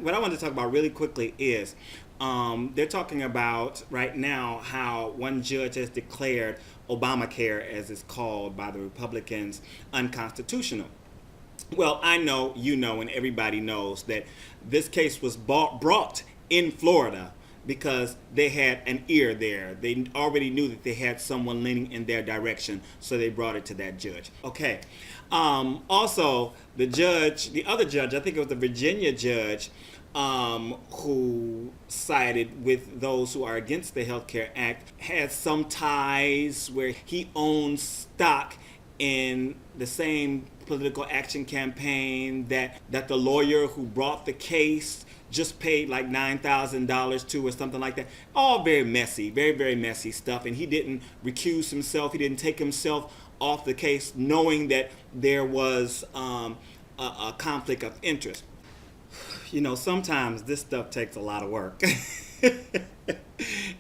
what I want to talk about really quickly is they're talking about right now how one judge has declared Obamacare, as it's called by the Republicans, unconstitutional. Well, I know, you know, and everybody knows that this case was brought in Florida because they had an ear there. They already knew that they had someone leaning in their direction, so they brought it to that judge. Okay. Also, the other judge, I think it was the Virginia judge, who sided with those who are against the Health Care Act, has some ties where he owns stock in the same political action campaign that the lawyer who brought the case just paid like $9,000 to, or something like that. All very messy, very, very messy stuff. And he didn't recuse himself. He didn't take himself off the case knowing that there was a conflict of interest. You know, sometimes this stuff takes a lot of work.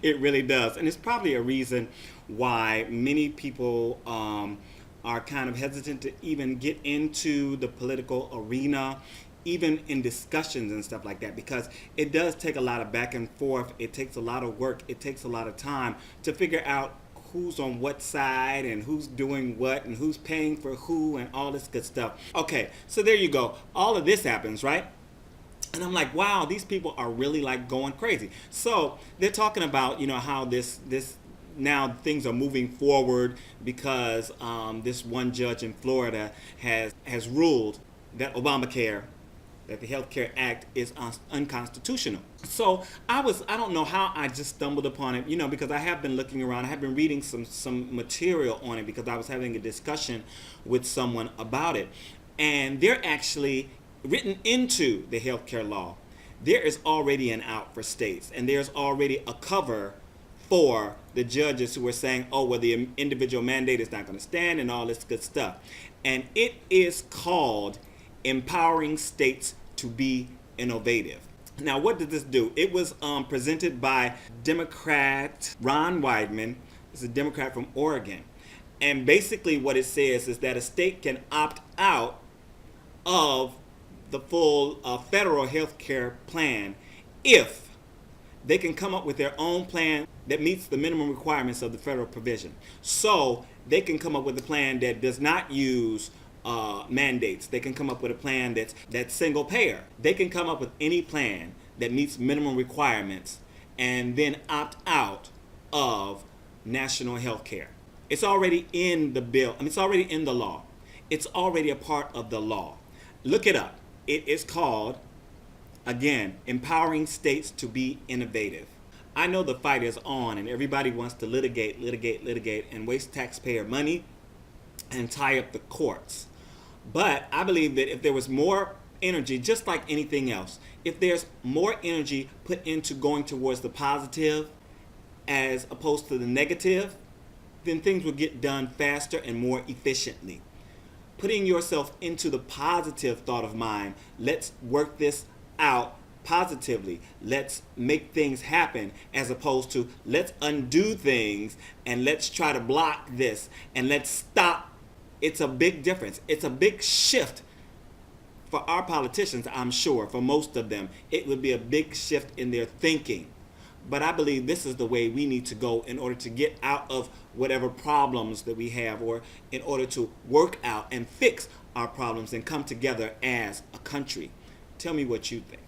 It really does. And it's probably a reason why many people are kind of hesitant to even get into the political arena, even in discussions and stuff like that, because it does take a lot of back and forth. It takes a lot of work. It takes a lot of time to figure out who's on what side and who's doing what and who's paying for who and all this good stuff. Okay, so there you go. All of this happens, right? And I'm like, wow, these people are really like going crazy. So they're talking about, you know, how this now things are moving forward because this one judge in Florida has ruled that Obamacare, that the Health Care Act is unconstitutional. So I don't know how I just stumbled upon it, you know, because I have been looking around. I have been reading some material on it because I was having a discussion with someone about it. And they're actually written into the healthcare law. There is already an out for states, and there's already a cover for the judges who are saying, oh, well, the individual mandate is not going to stand and all this good stuff. And it is called Empowering States to Be Innovative. Now, what did this do? It was presented by Democrat Ron Wyden. He's a Democrat from Oregon. And basically what it says is that a state can opt out of the full federal health care plan if they can come up with their own plan that meets the minimum requirements of the federal provision. So they can come up with a plan that does not use mandates. They can come up with a plan that's single payer. They can come up with any plan that meets minimum requirements and then opt out of national health care. It's already in the bill. I mean, it's already in the law. It's already a part of the law. Look it up. It is called, again, Empowering States to Be Innovative. I know the fight is on and everybody wants to litigate, and waste taxpayer money and tie up the courts. But I believe that if there was more energy, just like anything else, if there's more energy put into going towards the positive as opposed to the negative, then things will get done faster and more efficiently. Putting yourself into the positive thought of mind, let's work this out positively. Let's make things happen, as opposed to let's undo things and let's try to block this and let's stop. It's a big difference. It's a big shift for our politicians, I'm sure. For most of them, it would be a big shift in their thinking. But I believe this is the way we need to go in order to get out of whatever problems that we have, or in order to work out and fix our problems and come together as a country. Tell me what you think.